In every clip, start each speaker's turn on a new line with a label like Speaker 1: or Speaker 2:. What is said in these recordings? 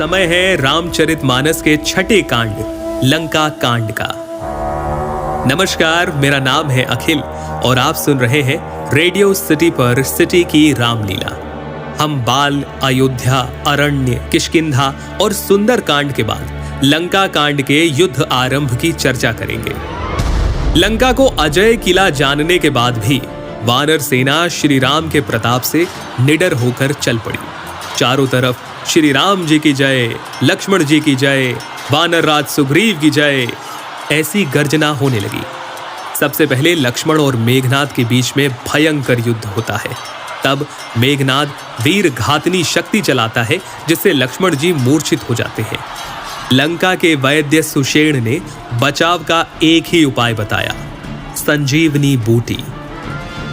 Speaker 1: समय है रामचरितमानस के छठे कांड लंका कांड का। नमस्कार, मेरा नाम है अखिल और आप सुन रहे हैं रेडियो सिटी पर सिटी की रामलीला। हम बाल, अयोध्या, अरण्य, किष्किंधा और सुंदर कांड के बाद लंका कांड के युद्ध आरंभ की चर्चा करेंगे। लंका को अजय किला जानने के बाद भी वानर सेना श्री राम के प्रताप से निडर होकर चल पड़ी। चारों तरफ श्री राम जी की जय, लक्ष्मण जी की जय, वानर राज सुग्रीव की जय, ऐसी गर्जना होने लगी। सबसे पहले लक्ष्मण और मेघनाद के बीच में भयंकर युद्ध होता है। तब मेघनाद वीर घातनी शक्ति चलाता है जिससे लक्ष्मण जी मूर्छित हो जाते हैं। लंका के वैद्य सुषेण ने बचाव का एक ही उपाय बताया, संजीवनी बूटी।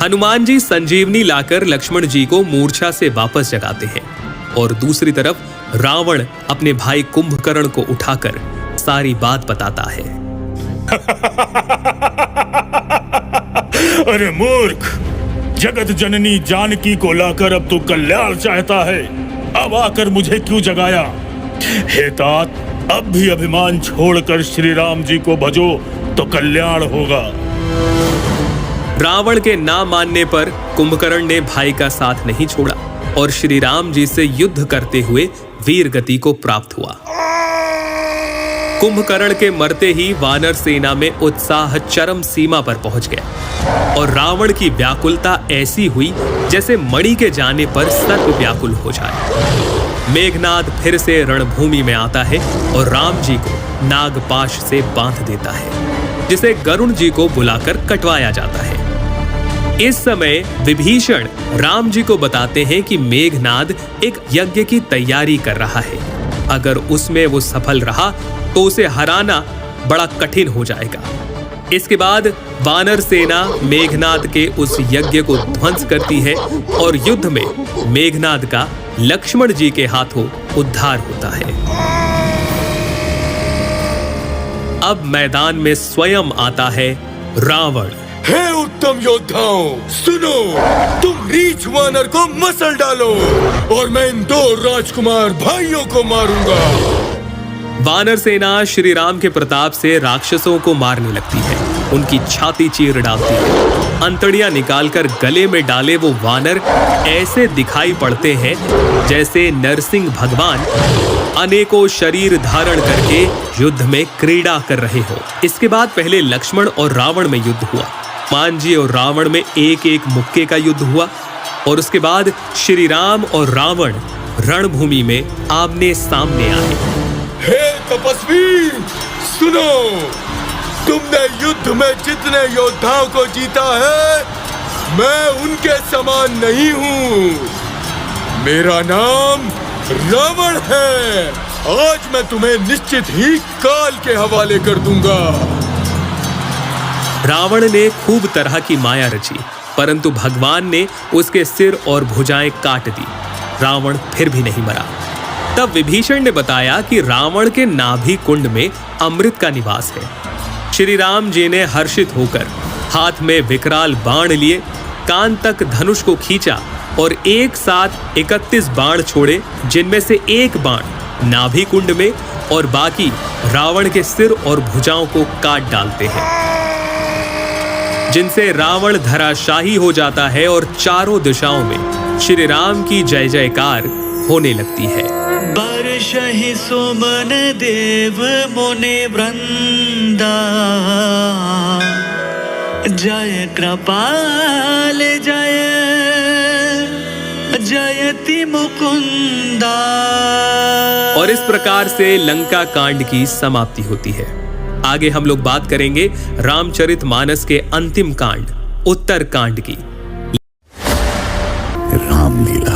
Speaker 1: हनुमान जी संजीवनी लाकर लक्ष्मण जी को मूर्छा से वापस जगाते हैं और दूसरी तरफ रावण अपने भाई कुंभकर्ण को उठाकर सारी बात बताता है।
Speaker 2: अरे मूर्ख, जगत जननी जानकी को लाकर अब तू कल्याण चाहता है। अब आकर मुझे क्यों जगाया? हे तात, अब भी अभिमान छोड़कर श्री राम जी को भजो तो कल्याण होगा।
Speaker 1: रावण के ना मानने पर कुंभकर्ण ने भाई का साथ नहीं छोड़ा और श्री राम जी से युद्ध करते हुए वीर गति को प्राप्त हुआ। कुंभकर्ण के मरते ही वानर सेना में उत्साह चरम सीमा पर पहुंच गया और रावण की व्याकुलता ऐसी हुई जैसे मणि के जाने पर सर्प व्याकुल हो जाए। मेघनाद फिर से रणभूमि में आता है और राम जी को नागपाश से बांध देता है, जिसे गरुण जी को बुलाकर कटवाया जाता है। इस समय विभीषण राम जी को बताते हैं कि मेघनाद एक यज्ञ की तैयारी कर रहा है। अगर उसमें वो सफल रहा तो उसे हराना बड़ा कठिन हो जाएगा। इसके बाद वानर सेना मेघनाद के उस यज्ञ को ध्वंस करती है और युद्ध में मेघनाद का लक्ष्मण जी के हाथों उद्धार होता है। अब मैदान में स्वयं आता है रावण।
Speaker 3: हे उत्तम योद्धाओं, सुनो, तुम रीछ वानर को मसल डालो और मैं इन दो राजकुमार भाइयों को मारूंगा।
Speaker 1: वानर सेना श्री राम के प्रताप से राक्षसों को मारने लगती है, उनकी छाती चीर डालती है। अंतड़ियां निकालकर गले में डाले वो वानर ऐसे दिखाई पड़ते हैं जैसे नरसिंह भगवान अनेकों शरीर धारण करके युद्ध में क्रीड़ा कर रहे हो। इसके बाद पहले लक्ष्मण और रावण में युद्ध हुआ। मांझी और रावण में एक एक मुक्के का युद्ध हुआ और उसके बाद श्री राम और रावण रणभूमि में आमने सामने आए।
Speaker 3: हे तपस्वी, सुनो, तुमने युद्ध में जितने योद्धाओं को जीता है, मैं उनके समान नहीं हूँ। मेरा नाम रावण है। आज मैं तुम्हें निश्चित ही काल के हवाले कर दूंगा।
Speaker 1: रावण ने खूब तरह की माया रची, परंतु भगवान ने उसके सिर और भुजाएं काट दी। रावण फिर भी नहीं मरा। तब विभीषण ने बताया कि रावण के नाभि कुंड में अमृत का निवास है। श्री राम जी ने हर्षित होकर हाथ में विकराल बाण लिए, कान तक धनुष को खींचा और एक साथ 31 बाण छोड़े, जिनमें से एक बाण नाभि कुंड में और बाकी रावण के सिर और भुजाओं को काट डालते हैं, जिनसे रावण धराशाही हो जाता है और चारों दिशाओं में श्री राम की जय जयकार होने लगती है।
Speaker 4: बरसहि सुमन देव मुनि वृंदा, जय कृपाल जय जयति मुकुंदा।
Speaker 1: और इस प्रकार से लंका कांड की समाप्ति होती है। आगे हम लोग बात करेंगे रामचरितमानस के अंतिम कांड उत्तर कांड की।
Speaker 5: रामलीला।